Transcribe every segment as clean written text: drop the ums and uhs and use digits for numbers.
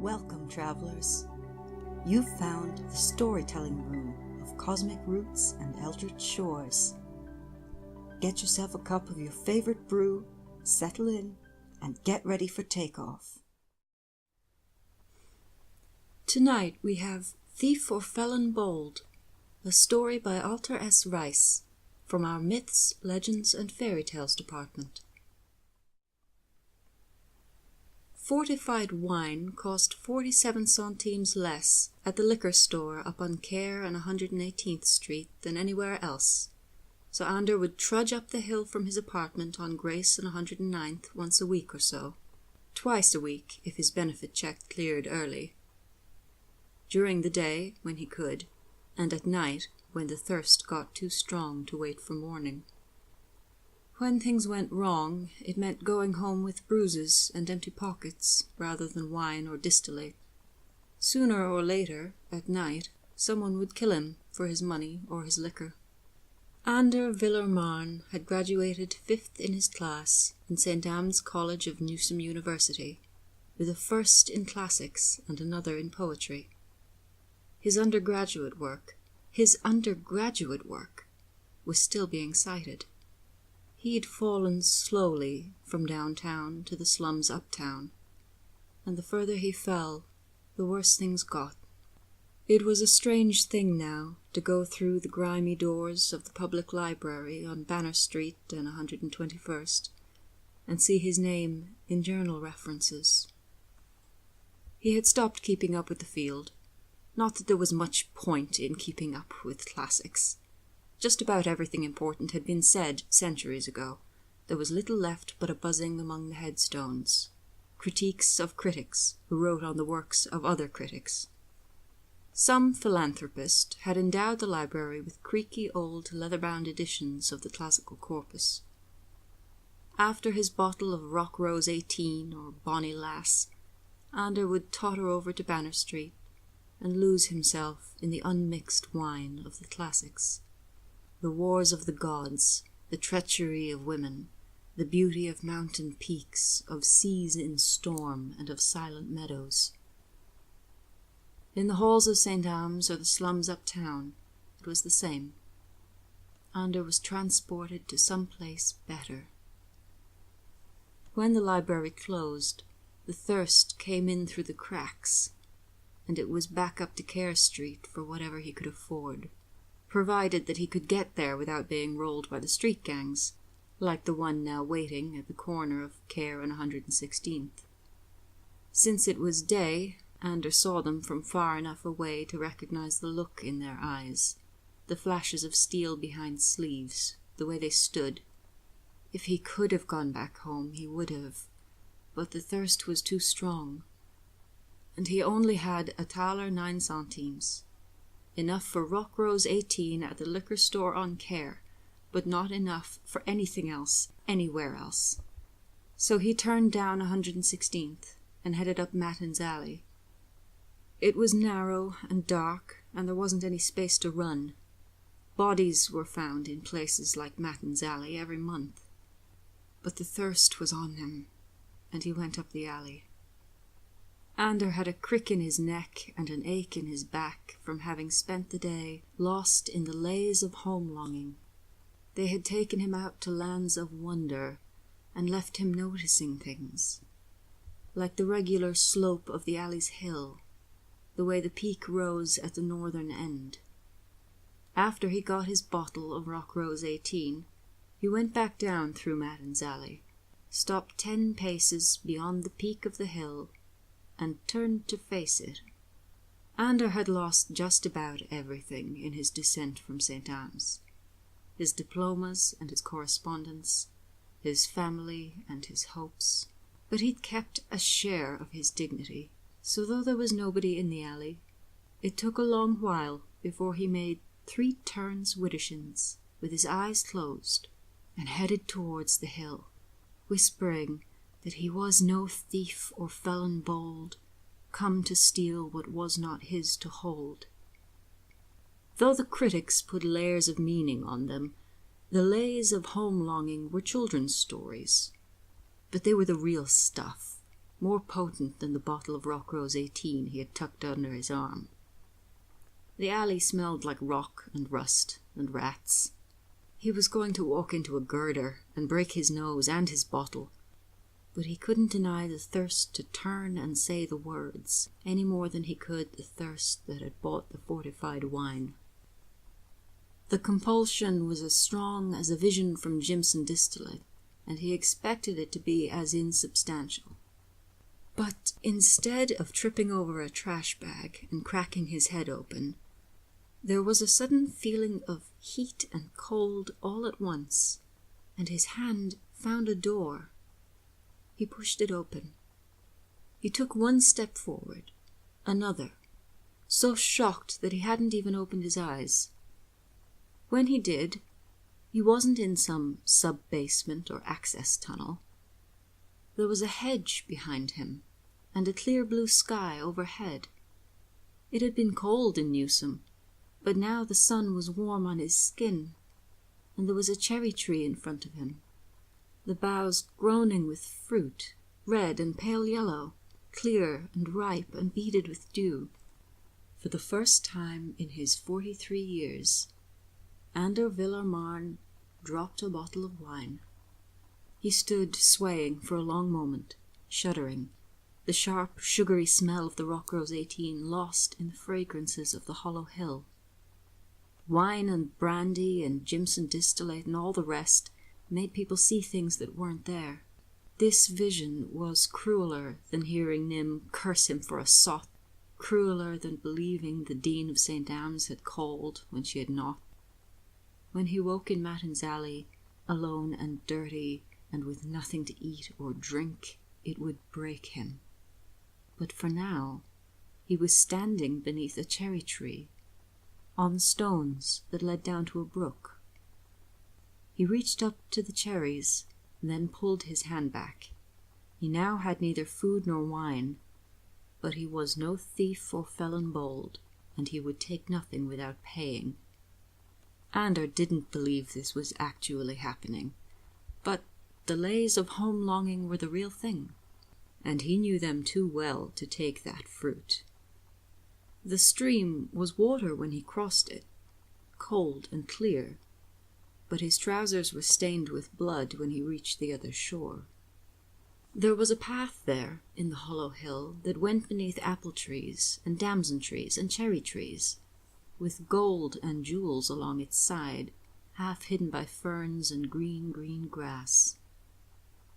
Welcome, travelers. You've found the storytelling room of cosmic roots and Eldritch shores. Get yourself a cup of your favorite brew, settle in, and get ready for takeoff. Tonight we have Thief or Felon Bold, a story by Walter S. Reiss from our Myths, Legends and Fairy Tales department. Fortified wine cost 47 centimes less at the liquor store up on Care and 118th Street than anywhere else, so Ander would trudge up the hill from his apartment on Grace and 109th once a week or so, twice a week if his benefit check cleared early. During the day, when he could, and at night, when the thirst got too strong to wait for morning. When things went wrong, it meant going home with bruises and empty pockets rather than wine or distillate. Sooner or later, at night, someone would kill him for his money or his liquor. Ander Villermarn had graduated 5th in his class in St. Anne's College of Newsom University, with a first in classics and another in poetry. His undergraduate work was still being cited. He'd fallen slowly from downtown to the slums uptown, and the further he fell, the worse things got. It was a strange thing now to go through the grimy doors of the public library on Banner Street and 121st and see his name in journal references. He had stopped keeping up with the field. Not that there was much point in keeping up with classics. Just about everything important had been said centuries ago. There was little left but a buzzing among the headstones. Critiques of critics who wrote on the works of other critics. Some philanthropist had endowed the library with creaky old leather-bound editions of the classical corpus. After his bottle of Rock Rose 18 or Bonnie Lass, Ander would totter over to Banner Street and lose himself in the unmixed wine of the classics. The wars of the gods, the treachery of women, the beauty of mountain peaks, of seas in storm, and of silent meadows. In the halls of St. Anne's or the slums uptown, it was the same. Ander was transported to some place better. When the library closed, the thirst came in through the cracks, and it was back up to Care Street for whatever he could afford, provided that he could get there without being rolled by the street gangs, like the one now waiting at the corner of Care and 116th. Since it was day, Ander saw them from far enough away to recognize the look in their eyes, the flashes of steel behind sleeves, the way they stood. If he could have gone back home, he would have, but the thirst was too strong, and he only had $1.09 centimes. Enough for Rock Rose 18 at the liquor store on Care, but not enough for anything else, anywhere else. So he turned down 116th and headed up Mattin's Alley. It was narrow and dark, and there wasn't any space to run. Bodies were found in places like Mattin's Alley every month. But the thirst was on him, and he went up the alley. Ander had a crick in his neck and an ache in his back from having spent the day lost in the lays of home-longing. They had taken him out to lands of wonder and left him noticing things, like the regular slope of the alley's hill, the way the peak rose at the northern end. After he got his bottle of Rock Rose 18, he went back down through Mattin's Alley, stopped 10 paces beyond the peak of the hill, and turned to face it. Ander had lost just about everything in his descent from St. Anne's. His diplomas and his correspondence, his family and his hopes. But he'd kept a share of his dignity, so though there was nobody in the alley, it took a long while before he made 3 turns widdershins, with his eyes closed, and headed towards the hill, whispering that he was no thief or felon bold, come to steal what was not his to hold. Though the critics put layers of meaning on them, the lays of home-longing were children's stories, but they were the real stuff, more potent than the bottle of Rockrose 18 he had tucked under his arm. The alley smelled like rock and rust and rats. He was going to walk into a girder and break his nose and his bottle, but he couldn't deny the thirst to turn and say the words, any more than he could the thirst that had bought the fortified wine. The compulsion was as strong as a vision from Jimson distillate, and he expected it to be as insubstantial. But instead of tripping over a trash bag and cracking his head open, there was a sudden feeling of heat and cold all at once, and his hand found a door. He pushed it open. He took one step forward, another, so shocked that he hadn't even opened his eyes. When he did, he wasn't in some sub-basement or access tunnel. There was a hedge behind him, and a clear blue sky overhead. It had been cold in Newsom, but now the sun was warm on his skin, and there was a cherry tree in front of him, the boughs groaning with fruit, red and pale yellow, clear and ripe and beaded with dew. For the first time in his 43 years, Ander Villarmarn dropped a bottle of wine. He stood swaying for a long moment, shuddering, the sharp, sugary smell of the Rockrose 18 lost in the fragrances of the hollow hill. Wine and brandy and Jimson distillate and all the rest made people see things that weren't there. This vision was crueler than hearing Nim curse him for a sot, crueler than believing the Dean of St. Anne's had called when she had not. When he woke in Mattin's alley, alone and dirty, and with nothing to eat or drink, it would break him. But for now, he was standing beneath a cherry tree, on stones that led down to a brook. He reached up to the cherries, and then pulled his hand back. He now had neither food nor wine, but he was no thief or felon bold, and he would take nothing without paying. Ander didn't believe this was actually happening, but delays of home-longing were the real thing, and he knew them too well to take that fruit. The stream was water when he crossed it, cold and clear, but his trousers were stained with blood when he reached the other shore. There was a path there in the hollow hill that went beneath apple trees and damson trees and cherry trees, with gold and jewels along its side, half hidden by ferns and green grass.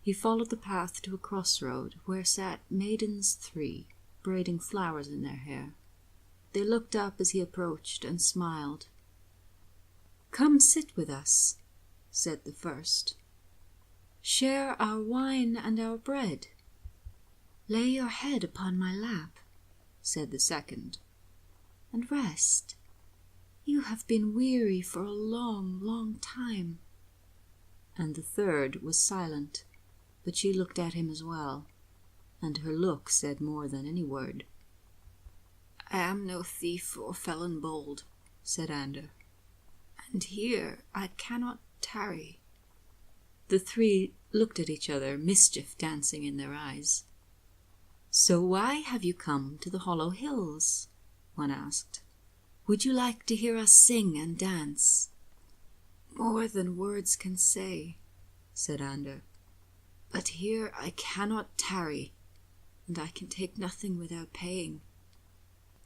He followed the path to a crossroad where sat maidens 3, braiding flowers in their hair. They looked up as he approached and smiled. "Come sit with us," said the first. "Share our wine and our bread." "Lay your head upon my lap," said the second, "and rest. You have been weary for a long time." And the third was silent, but she looked at him as well, and her look said more than any word. "I am no thief or felon bold," said Ander, "and here I cannot tarry." The 3 looked at each other, mischief dancing in their eyes. "So why have you come to the hollow hills?" one asked. "Would you like to hear us sing and dance?" "More than words can say," said Ander. "But here I cannot tarry, and I can take nothing without paying."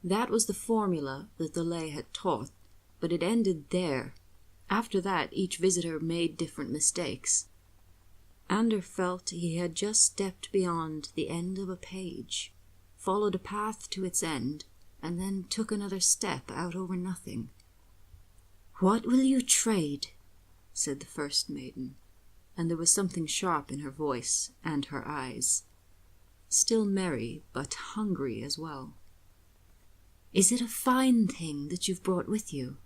That was the formula that the lay had taught, but it ended there. After that, each visitor made different mistakes. Ander felt he had just stepped beyond the end of a page, followed a path to its end, and then took another step out over nothing. "What will you trade?" said the first maiden, and there was something sharp in her voice and her eyes, still merry but hungry as well. "Is it a fine thing that you've brought with you?"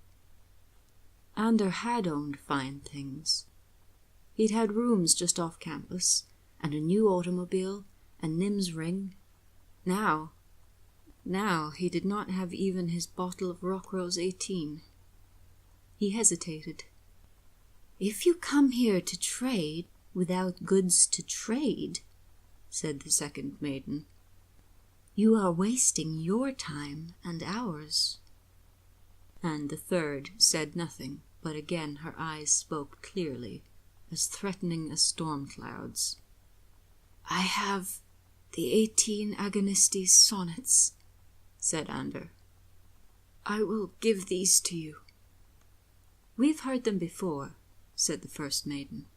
Ander had owned fine things. He'd had rooms just off campus, and a new automobile, and Nim's ring. Now he did not have even his bottle of Rockrose 18. He hesitated. "If you come here to trade without goods to trade," said the second maiden. "You are wasting your time and ours." And the third said nothing, but again her eyes spoke clearly, as threatening as storm clouds. "I have the 18 Agonistes sonnets," said Ander. "I will give these to you." "We've heard them before," said the first maiden.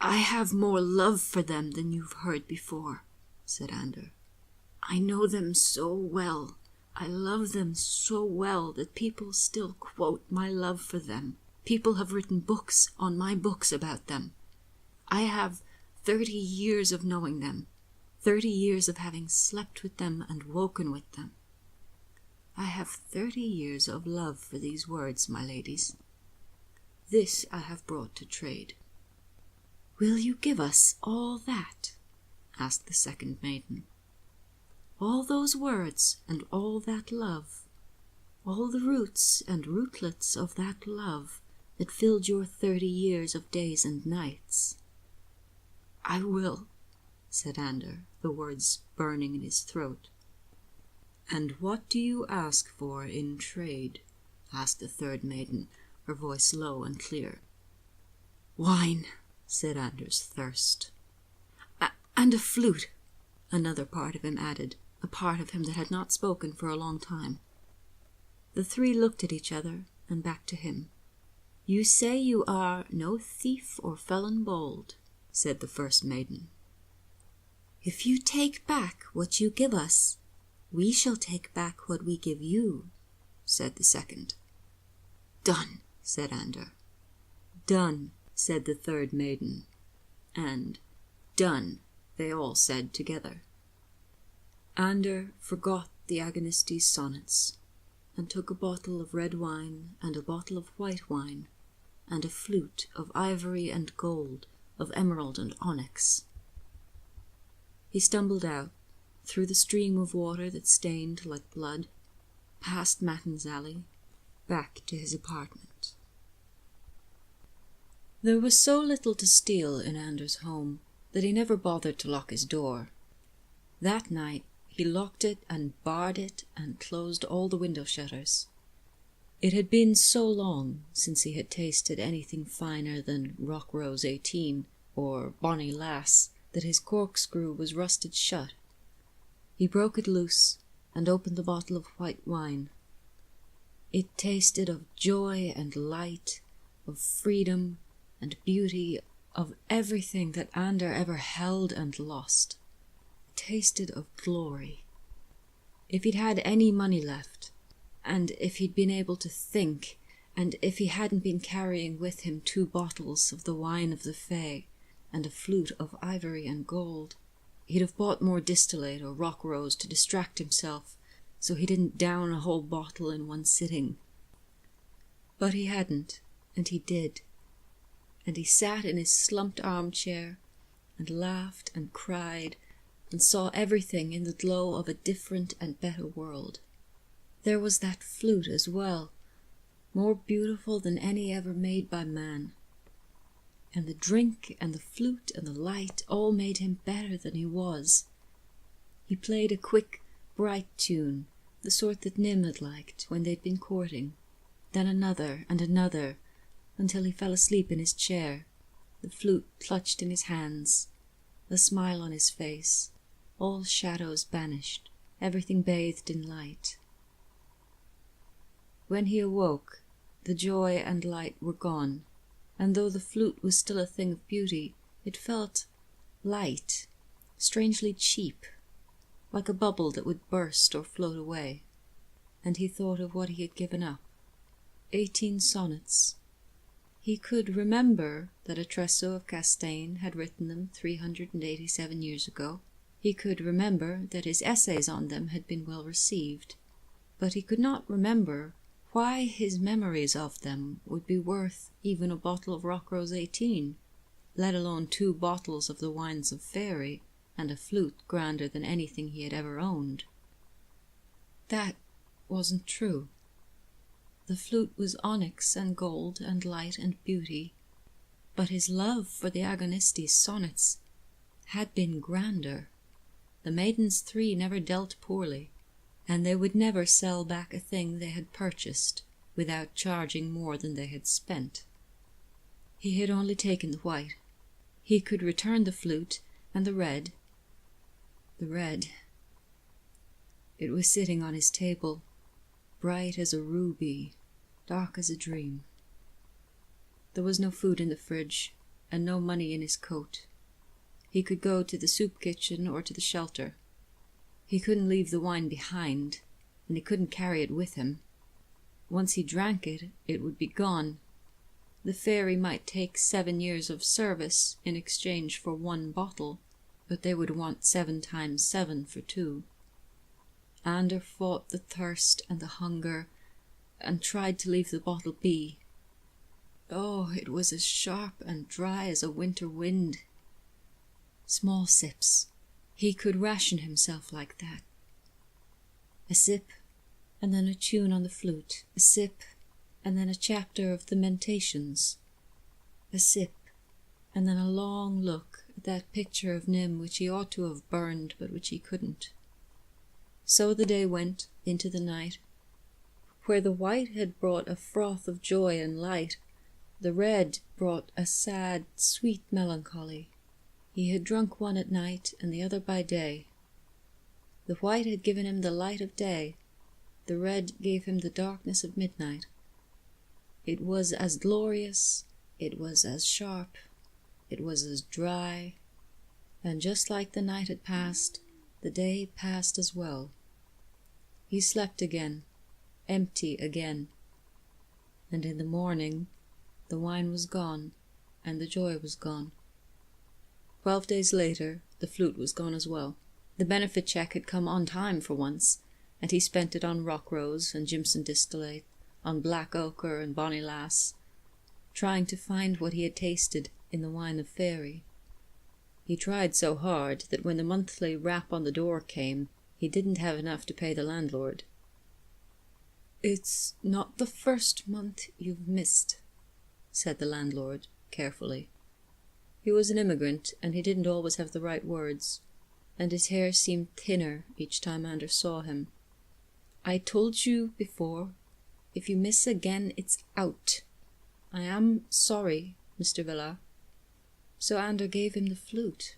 "I have more love for them than you've heard before," said Ander. "I know them so well, I love them so well, that people still quote my love for them. People have written books on my books about them. I have 30 years of knowing them, 30 years of having slept with them and woken with them. I have 30 years of love for these words, my ladies. This I have brought to trade." "Will you give us all that?" asked the second maiden. "All those words and all that love, all the roots and rootlets of that love that filled your 30 years of days and nights?" "I will," said Ander, the words burning in his throat. "And what do you ask for in trade?" asked the third maiden, her voice low and clear. "Wine," said Ander's thirst. "And a flute," another part of him added, a part of him that had not spoken for a long time. The three looked at each other and back to him. "You say you are no thief or felon bold," said the first maiden. "If you take back what you give us, we shall take back what we give you," said the second. "Done," said Ander. "Done," said the third maiden. And "Done," they all said together. Ander forgot the Agonistes sonnets, and took a bottle of red wine and a bottle of white wine, and a flute of ivory and gold, of emerald and onyx. He stumbled out, through the stream of water that stained like blood, past Matten's alley, back to his apartment. There was so little to steal in Ander's home that he never bothered to lock his door. That night he locked it and barred it and closed all the window shutters. It had been so long since he had tasted anything finer than Rock Rose 18 or Bonnie Lass that his corkscrew was rusted shut. He broke it loose and opened the bottle of white wine. It tasted of joy and light, of freedom and beauty, of everything that Ander ever held and lost. It tasted of glory. If he'd had any money left, and if he'd been able to think, and if he hadn't been carrying with him 2 bottles of the wine of the Fae and a flute of ivory and gold, he'd have bought more distillate or rock rose to distract himself, so he didn't down a whole bottle in one sitting. But he hadn't, and he did. And he sat in his slumped armchair and laughed and cried and saw everything in the glow of a different and better world. There was that flute as well, more beautiful than any ever made by man. And the drink and the flute and the light all made him better than he was. He played a quick, bright tune, the sort that Nim had liked when they'd been courting, then another and another, until he fell asleep in his chair, the flute clutched in his hands, a smile on his face, all shadows banished, everything bathed in light. When he awoke, the joy and light were gone, and though the flute was still a thing of beauty, it felt light, strangely cheap, like a bubble that would burst or float away. And he thought of what he had given up. 18 sonnets. He could remember that a Tresso of Castaigne had written them 387 years ago. He could remember that his essays on them had been well received. But he could not remember why his memories of them would be worth even a bottle of Rock Rose 18, let alone 2 bottles of the wines of Faerie, and a flute grander than anything he had ever owned. That wasn't true. The flute was onyx and gold and light and beauty, but his love for the Agonistes sonnets had been grander. The maidens 3 never dealt poorly, and they would never sell back a thing they had purchased without charging more than they had spent. He had only taken the white. He could return the flute and the red. The red. It was sitting on his table, bright as a ruby, dark as a dream. There was no food in the fridge, and no money in his coat. He could go to the soup kitchen or to the shelter. He couldn't leave the wine behind, and he couldn't carry it with him. Once he drank it, it would be gone. The fairy might take 7 years of service in exchange for 1 bottle, but they would want 7 times 7 for 2. Ander fought the thirst and the hunger, and tried to leave the bottle be. Oh, it was as sharp and dry as a winter wind. Small sips. He could ration himself like that. A sip, and then a tune on the flute. A sip, and then a chapter of the Mentations. A sip, and then a long look at that picture of Nym which he ought to have burned, but which he couldn't. So the day went into the night. Where the white had brought a froth of joy and light, the red brought a sad, sweet melancholy. He had drunk one at night and the other by day. The white had given him the light of day. The red gave him the darkness of midnight. It was as glorious, it was as sharp, it was as dry, and just like the night had passed, the day passed as well. He slept again, empty again, and in the morning the wine was gone, and the joy was gone. 12 days later, the flute was gone as well. The benefit cheque had come on time for once, and he spent it on Rock Rose and Jimson Distillate, on Black Ochre and Bonny Lass, trying to find what he had tasted in the wine of Fairy. He tried so hard that when the monthly rap on the door came, he didn't have enough to pay the landlord. "It's not the first month you've missed," said the landlord, carefully. He was an immigrant, and he didn't always have the right words, and his hair seemed thinner each time Ander saw him. "I told you before, if you miss again, it's out. I am sorry, Mr. Villar." So Ander gave him the flute.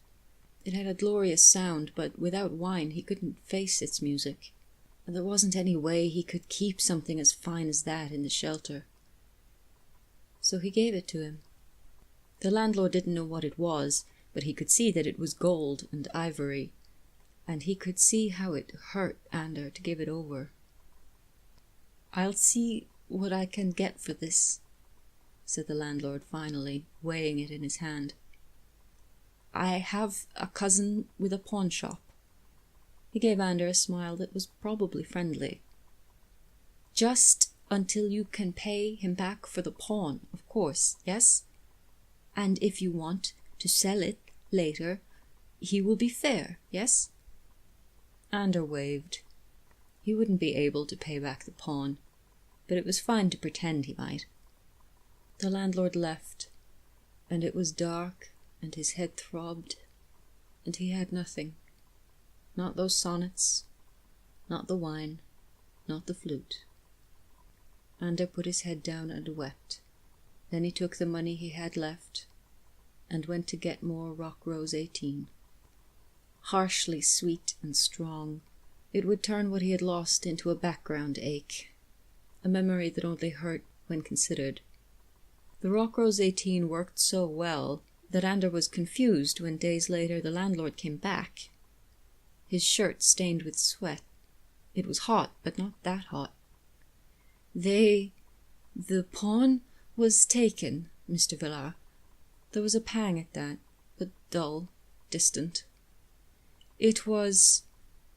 It had a glorious sound, but without wine he couldn't face its music, and there wasn't any way he could keep something as fine as that in the shelter. So he gave it to him. The landlord didn't know what it was, but he could see that it was gold and ivory, and he could see how it hurt Ander to give it over. "I'll see what I can get for this," said the landlord finally, weighing it in his hand. "I have a cousin with a pawn shop." He gave Ander a smile that was probably friendly. "Just until you can pay him back for the pawn, of course, yes? And if you want to sell it later, he will be fair, yes?" Ander waved. He wouldn't be able to pay back the pawn, but it was fine to pretend he might. The landlord left, and it was dark, and his head throbbed, and he had nothing. Not those sonnets, not the wine, not the flute. Ander put his head down and wept. Then he took the money he had left and went to get more Rock Rose 18. Harshly sweet and strong, it would turn what he had lost into a background ache, a memory that only hurt when considered. The Rock Rose 18 worked so well that Ander was confused when days later the landlord came back. His shirt stained with sweat. It was hot, but not that hot. The pawn was taken, Mr. Villar." There was a pang at that, but dull, distant. "It was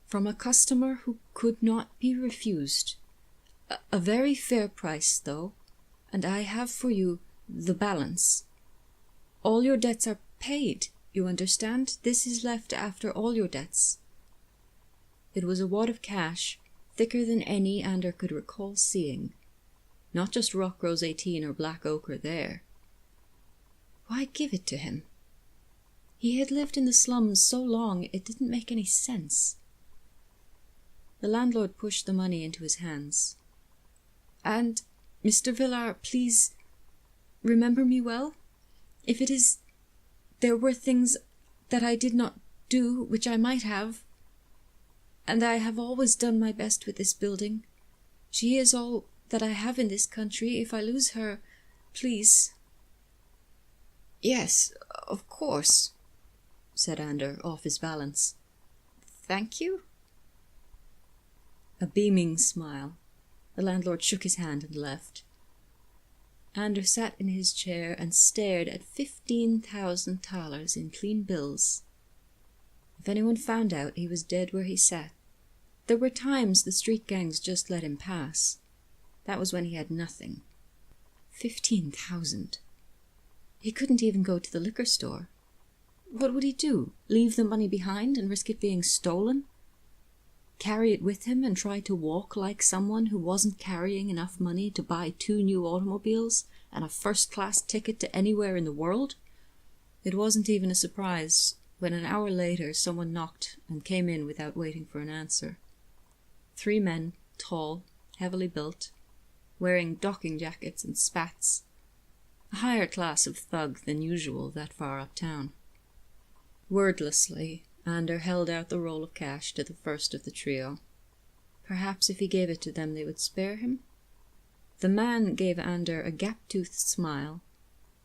from a customer who could not be refused. A very fair price, though, and I have for you the balance. All your debts are paid, you understand? This is left after all your debts." It was a wad of cash, thicker than any Ander could recall seeing. Not just Rock Rose 18 or Black Ochre there. Why give it to him? He had lived in the slums so long it didn't make any sense. The landlord pushed the money into his hands. "And, Mr. Villar, please remember me well. If it is there were things that I did not do which I might have, and I have always done my best with this building. She is all that I have in this country. If I lose her, please." "Yes, of course," said Ander, off his balance. "Thank you." A beaming smile. The landlord shook his hand and left. Ander sat in his chair and stared at 15,000 thalers in clean bills. If anyone found out, he was dead where he sat. There were times the street gangs just let him pass. That was when he had nothing. 15,000. He couldn't even go to the liquor store. What would he do? Leave the money behind and risk it being stolen? Carry it with him and try to walk like someone who wasn't carrying enough money to buy 2 new automobiles and a first-class ticket to anywhere in the world? It wasn't even a surprise when an hour later someone knocked and came in without waiting for an answer. 3 men, tall, heavily built, wearing docking jackets and spats. A higher class of thug than usual that far uptown. Wordlessly, Ander held out the roll of cash to the first of the trio. Perhaps if he gave it to them they would spare him? The man gave Ander a gap-toothed smile,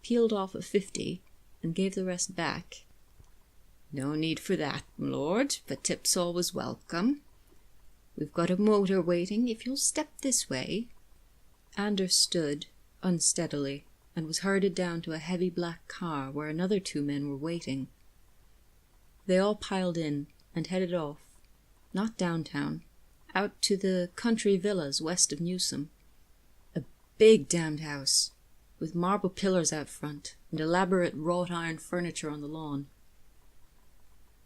peeled off a 50, and gave the rest back. "No need for that, m'lord, but tip's always welcome. We've got a motor waiting if you'll step this way." Ander stood, unsteadily, and was herded down to a heavy black car where another 2 men were waiting. They all piled in and headed off, not downtown, out to the country villas west of Newsom. A big damned house, with marble pillars out front and elaborate wrought iron furniture on the lawn.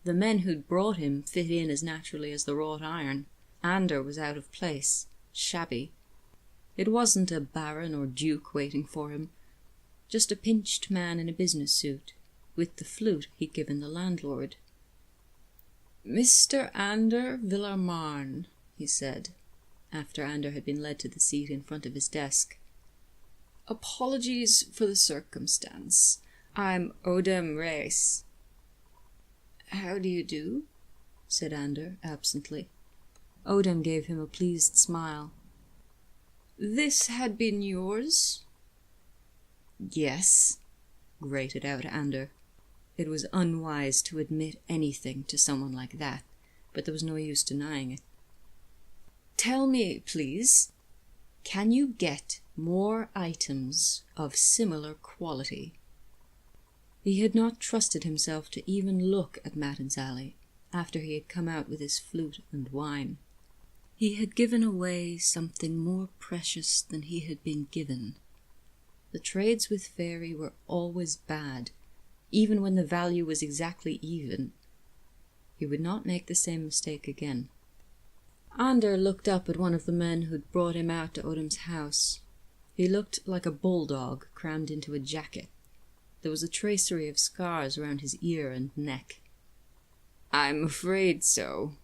The men who'd brought him fit in as naturally as the wrought iron. Ander was out of place, shabby. It wasn't a baron or duke waiting for him, just a pinched man in a business suit, with the flute he'd given the landlord. "Mr. Ander Villarmarn," he said, after Ander had been led to the seat in front of his desk. "Apologies for the circumstance. I'm Odem Reiss." "How do you do?" said Ander, absently. Odem gave him a pleased smile. "This had been yours?" "Yes," grated out Ander. It was unwise to admit anything to someone like that, but there was no use denying it. "Tell me, please, can you get more items of similar quality?" He had not trusted himself to even look at Mattin's alley after he had come out with his flute and wine. He had given away something more precious than he had been given. The trades with Fairy were always bad, even when the value was exactly even. He would not make the same mistake again. Ander looked up at one of the men who'd brought him out to Odem's house. He looked like a bulldog crammed into a jacket. There was a tracery of scars around his ear and neck. "I'm afraid so,"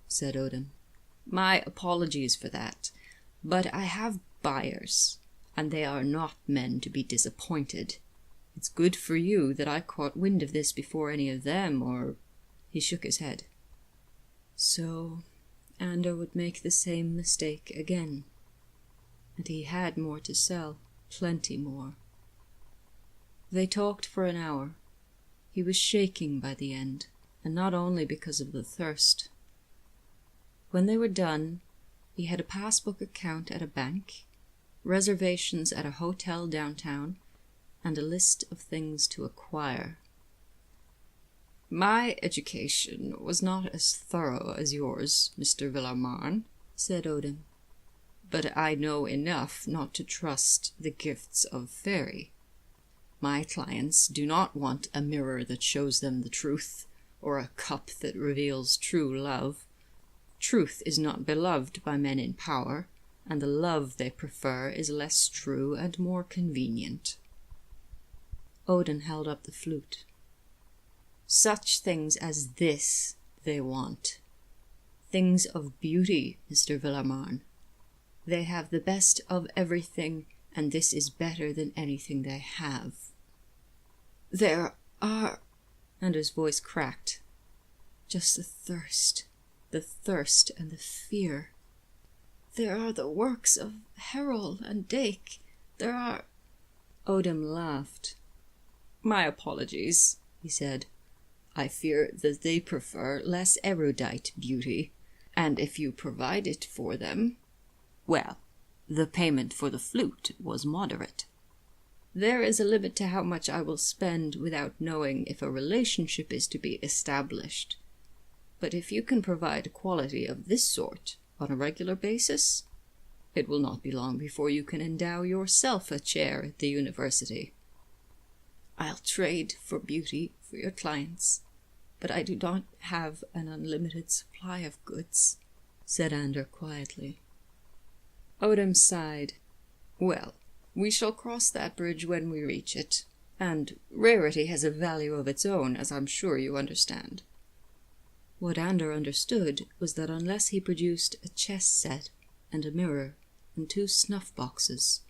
said Odem. "My apologies for that, but I have buyers, and they are not men to be disappointed. It's good for you that I caught wind of this before any of them, or—" He shook his head. So Ander would make the same mistake again. And he had more to sell, plenty more. They talked for an hour. He was shaking by the end, and not only because of the thirst. When they were done, he had a passbook account at a bank, reservations at a hotel downtown, and a list of things to acquire. "My education was not as thorough as yours, Mr. Villarmarn," said Odem, "but I know enough not to trust the gifts of Fairy. My clients do not want a mirror that shows them the truth, or a cup that reveals true love. Truth is not beloved by men in power, and the love they prefer is less true and more convenient." Odin held up the flute. Such things as this they want. Things of beauty, Mr. Villarman. They have the best of everything, and this is better than anything they have. There are, and his voice cracked, just the thirst and the fear. There are the works of Herol and Dake. There are... Odom laughed. My apologies, he said. I fear that they prefer less erudite beauty, and if you provide it for them... Well, the payment for the flute was moderate. There is a limit to how much I will spend without knowing if a relationship is to be established. But if you can provide quality of this sort on a regular basis, it will not be long before you can endow yourself a chair at the university. I'll trade for beauty for your clients, but I do not have an unlimited supply of goods, said Ander quietly. Odom sighed. Well, we shall cross that bridge when we reach it, and rarity has a value of its own, as I'm sure you understand. What Ander understood was that unless he produced a chess set and a mirror and 2 snuff boxes,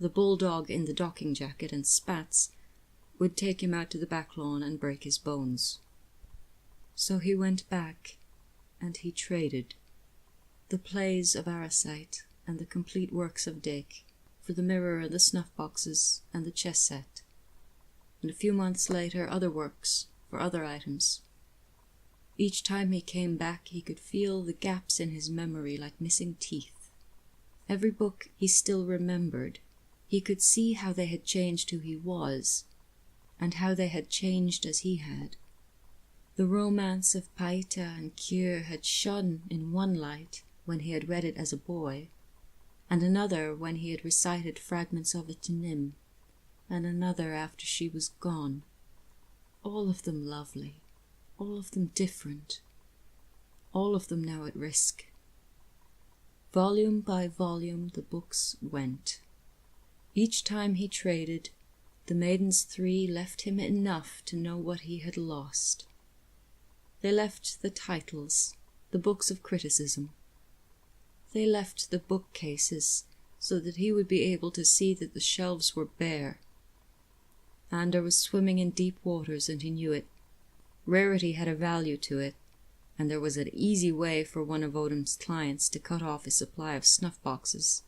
the bulldog in the docking jacket and spats would take him out to the back lawn and break his bones. So he went back, and he traded the plays of Aracite and the complete works of Dake for the mirror and the snuff boxes and the chess set, and a few months later other works for other items. Each time he came back he could feel the gaps in his memory like missing teeth. Every book he still remembered. He could see how they had changed who he was, and how they had changed as he had. The romance of Paita and Kyr had shone in one light when he had read it as a boy, and another when he had recited fragments of it to Nim, and another after she was gone. All of them lovely, all of them different, all of them now at risk. Volume by volume the books went. Each time he traded, the maidens 3 left him enough to know what he had lost. They left the titles, the books of criticism. They left the bookcases so that he would be able to see that the shelves were bare. Ander was swimming in deep waters, and he knew it. Rarity had a value to it, and there was an easy way for one of Odom's clients to cut off his supply of snuff boxes.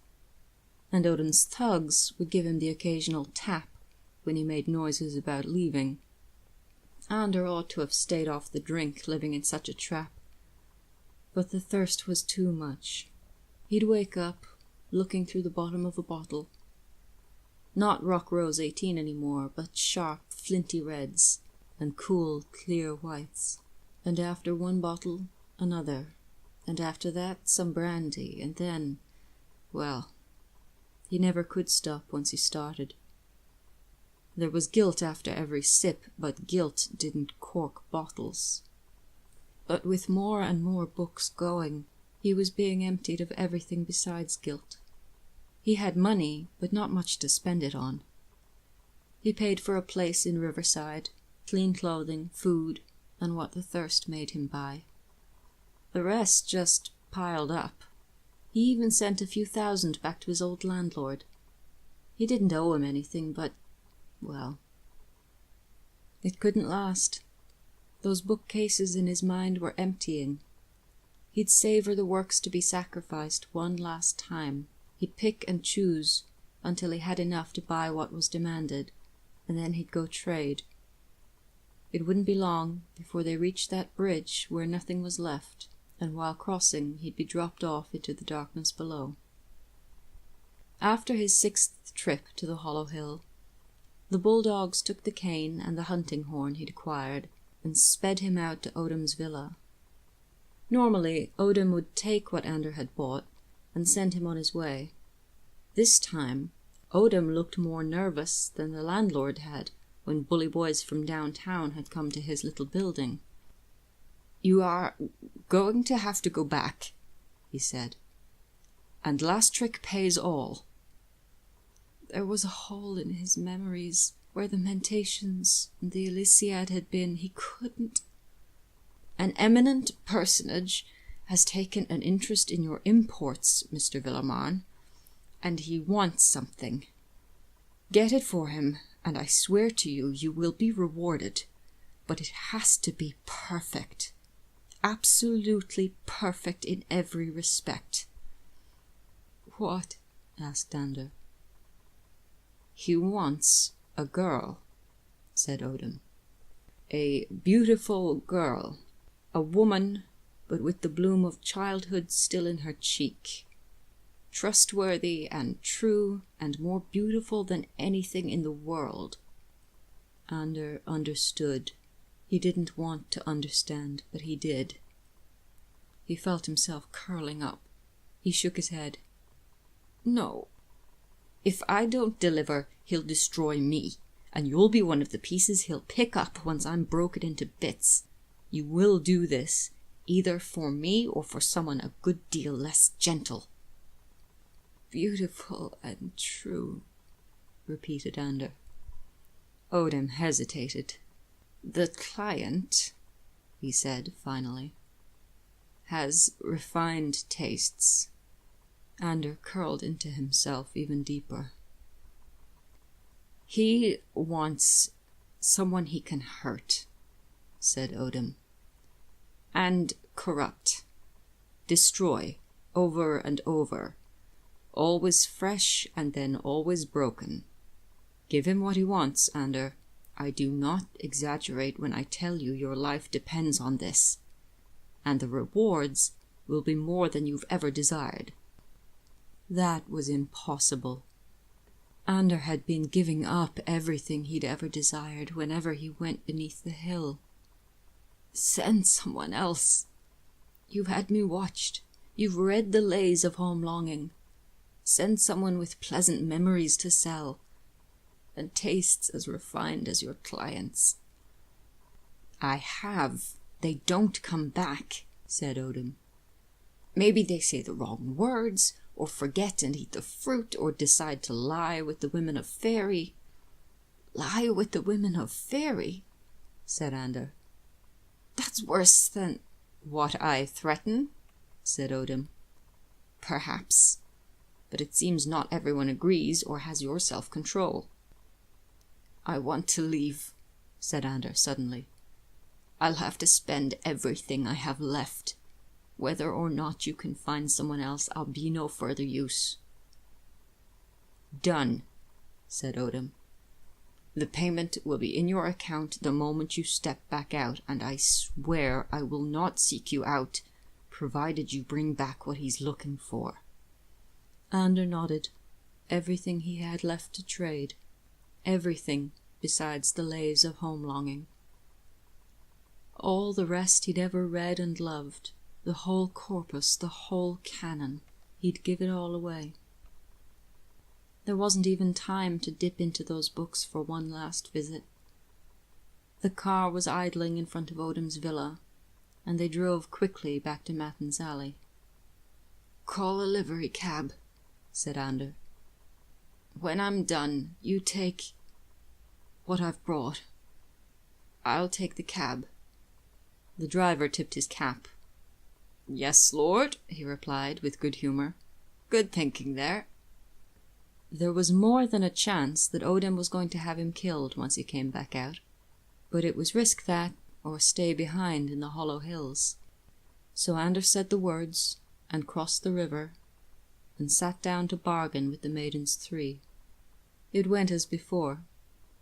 And Odom's thugs would give him the occasional tap when he made noises about leaving. Ander ought to have stayed off the drink, living in such a trap. But the thirst was too much. He'd wake up, looking through the bottom of a bottle. Not Rock Rose 18 anymore, but sharp, flinty reds, and cool, clear whites. And after one bottle, another. And after that, some brandy, and then, well, he never could stop once he started. There was guilt after every sip, but guilt didn't cork bottles. But with more and more books going, he was being emptied of everything besides guilt. He had money, but not much to spend it on. He paid for a place in Riverside, clean clothing, food, and what the thirst made him buy. The rest just piled up. He even sent a few thousand back to his old landlord. He didn't owe him anything, but, well, it couldn't last. Those bookcases in his mind were emptying. He'd savor the works to be sacrificed one last time. He'd pick and choose until he had enough to buy what was demanded, and then he'd go trade. It wouldn't be long before they reached that bridge where nothing was left, and while crossing he'd be dropped off into the darkness below. After his 6th trip to the Hollow Hill, the bulldogs took the cane and the hunting horn he'd acquired and sped him out to Odom's villa. Normally, Odom would take what Ander had bought and send him on his way. This time, Odom looked more nervous than the landlord had when bully boys from downtown had come to his little building. "You are going to have to go back," he said. "And last trick pays all." There was a hole in his memories, where the Mentations and the Elysiad had been, he couldn't. An eminent personage has taken an interest in your imports, Mr. Villerman, and he wants something. Get it for him, and I swear to you, you will be rewarded. But it has to be perfect. Absolutely perfect in every respect. What? Asked Ander. He wants a girl, said Odin. A beautiful girl. A woman, but with the bloom of childhood still in her cheek. Trustworthy and true and more beautiful than anything in the world. Ander understood. He didn't want to understand, but he did. He felt himself curling up. He shook his head. No. If I don't deliver, he'll destroy me, and you'll be one of the pieces he'll pick up once I'm broken into bits. You will do this, either for me or for someone a good deal less gentle. Beautiful and true, repeated Ander. Odin hesitated. The client, he said finally, has refined tastes. Ander curled into himself even deeper. He wants someone he can hurt, said Odin, and corrupt, destroy, over and over, always fresh and then always broken. Give him what he wants, Ander. I do not exaggerate when I tell you your life depends on this, and the rewards will be more than you've ever desired. That was impossible. Ander had been giving up everything he'd ever desired whenever he went beneath the hill. Send someone else. You've had me watched. You've read the lays of home longing. Send someone with pleasant memories to sell, and tastes as refined as your clients. I have. They don't come back, said Odin. Maybe they say the wrong words, or forget and eat the fruit, or decide to lie with the women of Fairy. Lie with the women of Fairy, said Ander. That's worse than what I threaten, said Odin. Perhaps, but it seems not everyone agrees or has your self-control. I want to leave, said Ander suddenly. I'll have to spend everything I have left. Whether or not you can find someone else, I'll be no further use. Done, said Odin. The payment will be in your account the moment you step back out, and I swear I will not seek you out, provided you bring back what he's looking for. Ander nodded. Everything he had left to trade. Everything besides the lays of home longing. All the rest he'd ever read and loved. The whole corpus, the whole canon. He'd give it all away. There wasn't even time to dip into those books for one last visit. The car was idling in front of Odin's villa, and they drove quickly back to Matten's Alley. Call a livery cab, said Ander. When I'm done, you take what I've brought. I'll take the cab. The driver tipped his cap. Yes, lord, he replied with good humour. Good thinking there. There was more than a chance that Odin was going to have him killed once he came back out, but it was risk that or stay behind in the hollow hills. So Ander said the words and crossed the river and sat down to bargain with the maidens three. It went as before.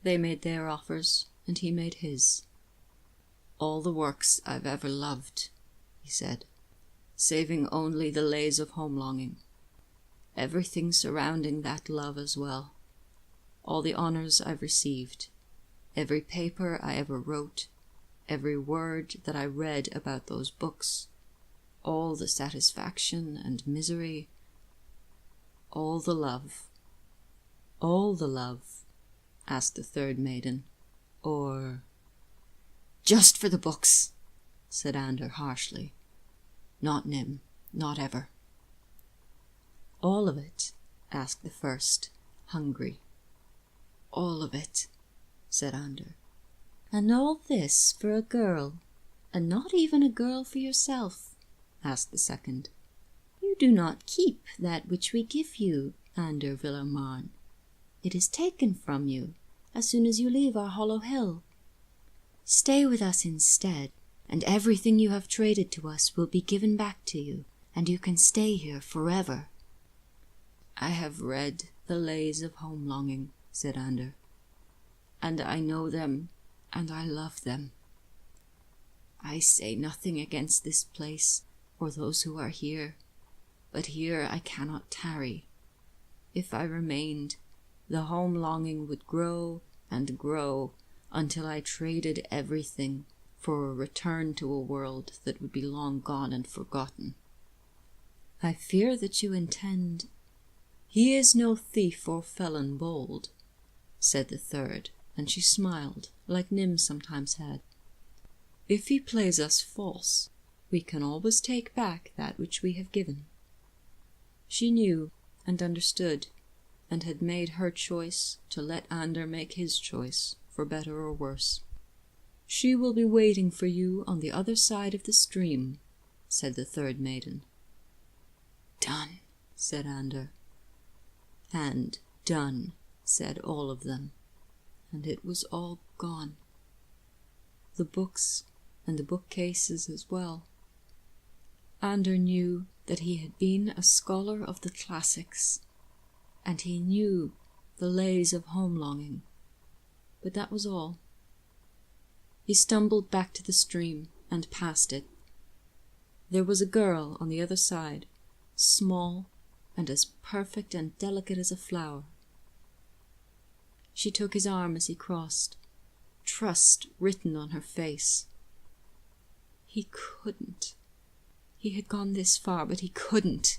They made their offers and he made his. All the works I've ever loved, he said, saving only the lays of home longing. Everything surrounding that love as well. All the honours I've received. Every paper I ever wrote. Every word that I read about those books. All the satisfaction and misery. All the love. All the love, asked the third maiden. Or... Just for the books, said Ander harshly. Not Nim, not ever. All of it, asked the first, hungry. All of it, said Ander. "And all this for a girl, and not even a girl for yourself?" asked the second. "You do not keep that which we give you, Ander Villermarn. It is taken from you as soon as you leave our hollow hill. Stay with us instead, and everything you have traded to us will be given back to you, and you can stay here forever." "I have read the Lays of Home Longing," said Ander, "and I know them, and I love them. I say nothing against this place, or those who are here, but here I cannot tarry. If I remained, the home longing would grow and grow until I traded everything for a return to a world that would be long gone and forgotten." "I fear that you intend—" "He is no thief or felon bold," said the third, and she smiled, like Nim sometimes had. "If he plays us false, we can always take back that which we have given." She knew and understood, and had made her choice to let Ander make his choice, for better or worse. "She will be waiting for you on the other side of the stream," said the third maiden. "Done," said Ander. And "done," said all of them, and it was all gone. The books and the bookcases as well. Ander knew that he had been a scholar of the classics, and he knew the Lays of Home Longing, but that was all. He stumbled back to the stream and past it. There was a girl on the other side, small and as perfect and delicate as a flower. She took his arm as he crossed, trust written on her face. He couldn't. He had gone this far, but he couldn't.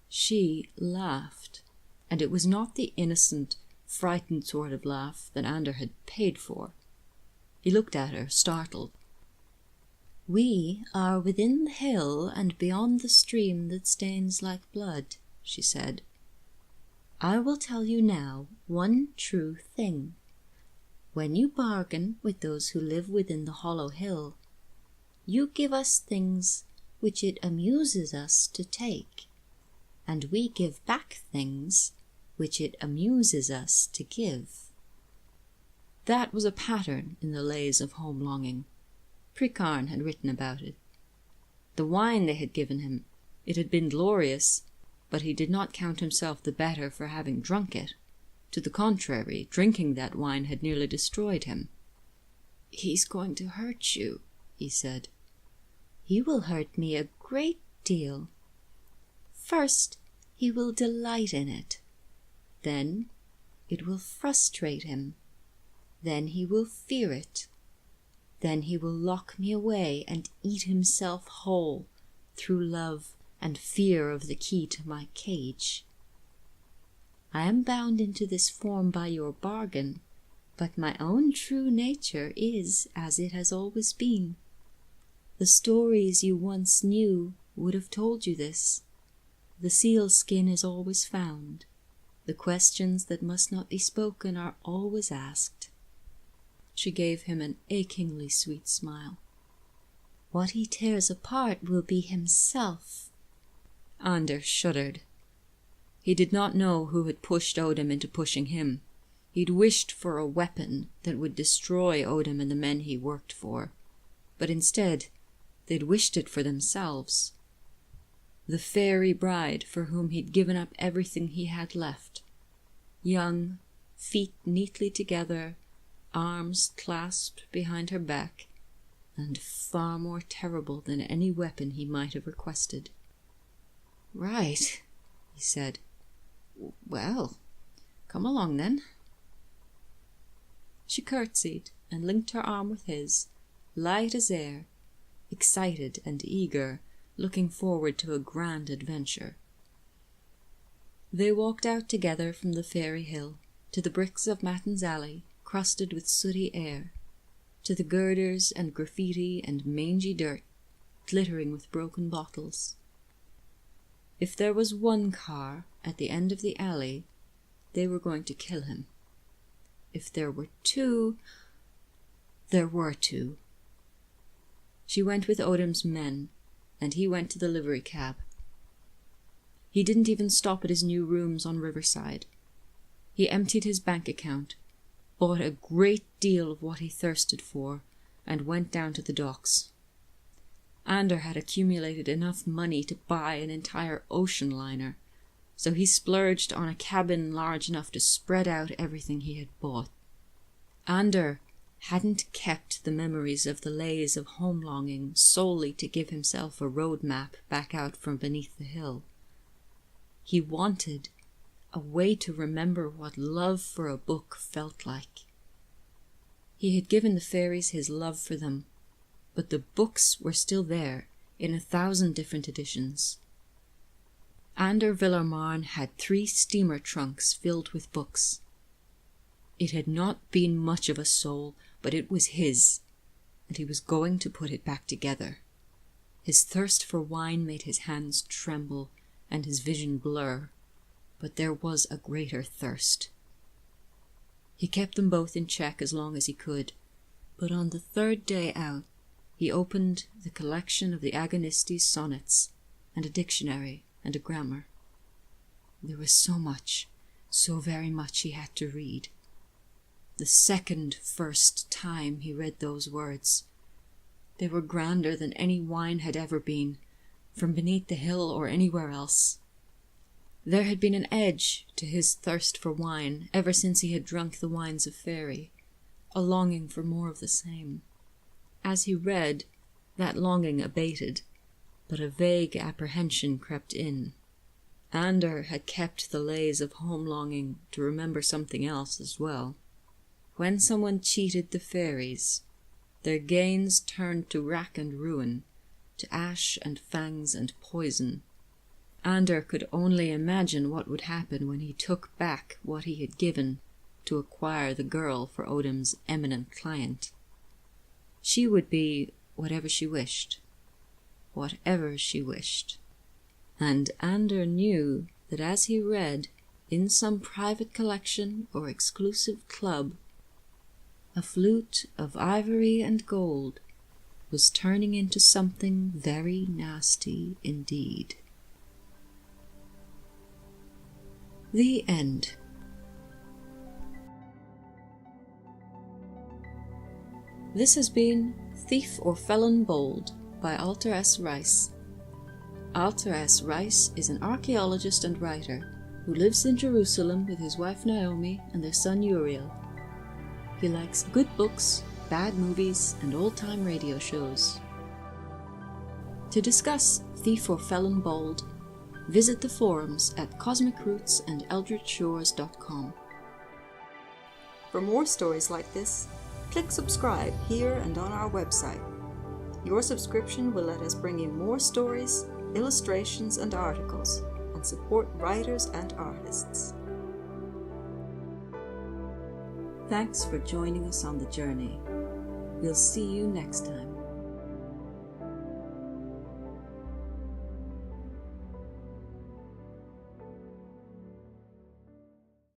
She laughed, and it was not the innocent, frightened sort of laugh that Ander had paid for. He looked at her, startled. "We are within the hill and beyond the stream that stains like blood," she said. "I will tell you now one true thing. When you bargain with those who live within the hollow hill, you give us things which it amuses us to take, and we give back things which it amuses us to give." That was a pattern in the Lays of Home Longing. Prikarn had written about it. The wine they had given him, it had been glorious, but he did not count himself the better for having drunk it. To the contrary, drinking that wine had nearly destroyed him. "He's going to hurt you," he said. "He will hurt me a great deal. First, he will delight in it. Then it will frustrate him. Then he will fear it. Then he will lock me away and eat himself whole through love and fear of the key to my cage. I am bound into this form by your bargain, but my own true nature is as it has always been. The stories you once knew would have told you this. The seal skin is always found. The questions that must not be spoken are always asked." She gave him an achingly sweet smile. "What he tears apart will be himself." Ander shuddered. He did not know who had pushed Odin into pushing him. He'd wished for a weapon that would destroy Odin and the men he worked for, but instead they'd wished it for themselves. The fairy bride for whom he'd given up everything he had left. Young, feet neatly together, arms clasped behind her back, and far more terrible than any weapon he might have requested. "Right," he said. "Well, come along then." She curtsied and linked her arm with his, light as air, excited and eager, looking forward to a grand adventure. They walked out together from the fairy hill, to the bricks of Matten's alley, crusted with sooty air, to the girders and graffiti and mangy dirt, glittering with broken bottles. If there was one car at the end of the alley, they were going to kill him. if there were two, there were two. She went with Odin's men, and he went to the livery cab. He didn't even stop at his new rooms on Riverside. He emptied his bank account, bought a great deal of what he thirsted for, and went down to the docks. Ander had accumulated enough money to buy an entire ocean liner, so he splurged on a cabin large enough to spread out everything he had bought. Ander hadn't kept the memories of the lays of home-longing solely to give himself a road map back out from beneath the hill. He wanted a way to remember what love for a book felt like. He had given the fairies his love for them, but the books were still there in 1,000 different editions. Ander Villarmarn had 3 steamer trunks filled with books. It had not been much of a soul, but it was his, and he was going to put it back together. His thirst for wine made his hands tremble and his vision blur, but there was a greater thirst. He kept them both in check as long as he could, but on the 3rd day out, he opened the collection of the Agonistes' sonnets, and a dictionary and a grammar. There was so much, so very much he had to read. The first time he read those words. They were grander than any wine had ever been, from beneath the hill or anywhere else. There had been an edge to his thirst for wine ever since he had drunk the wines of Faerie, a longing for more of the same. As he read, that longing abated, but a vague apprehension crept in. Ander had kept the lays of home-longing to remember something else as well. When someone cheated the fairies, their gains turned to rack and ruin, to ash and fangs and poison. Ander could only imagine what would happen when he took back what he had given to acquire the girl for Odin's eminent client. She would be whatever she wished. Whatever she wished. And Ander knew that as he read, in some private collection or exclusive club, a flute of ivory and gold was turning into something very nasty indeed. The end. This has been Thief or Felon Bold by Alter S. Reiss. Alter S. Reiss is an archaeologist and writer who lives in Jerusalem with his wife Naomi and their son Uriel. He likes good books, bad movies, and old-time radio shows. To discuss Thief or Felon Bold, visit the forums at cosmicroots and eldritchshores.com. For more stories like this, click subscribe here and on our website. Your subscription will let us bring you more stories, illustrations, and articles, and support writers and artists. Thanks for joining us on the journey. We'll see you next time.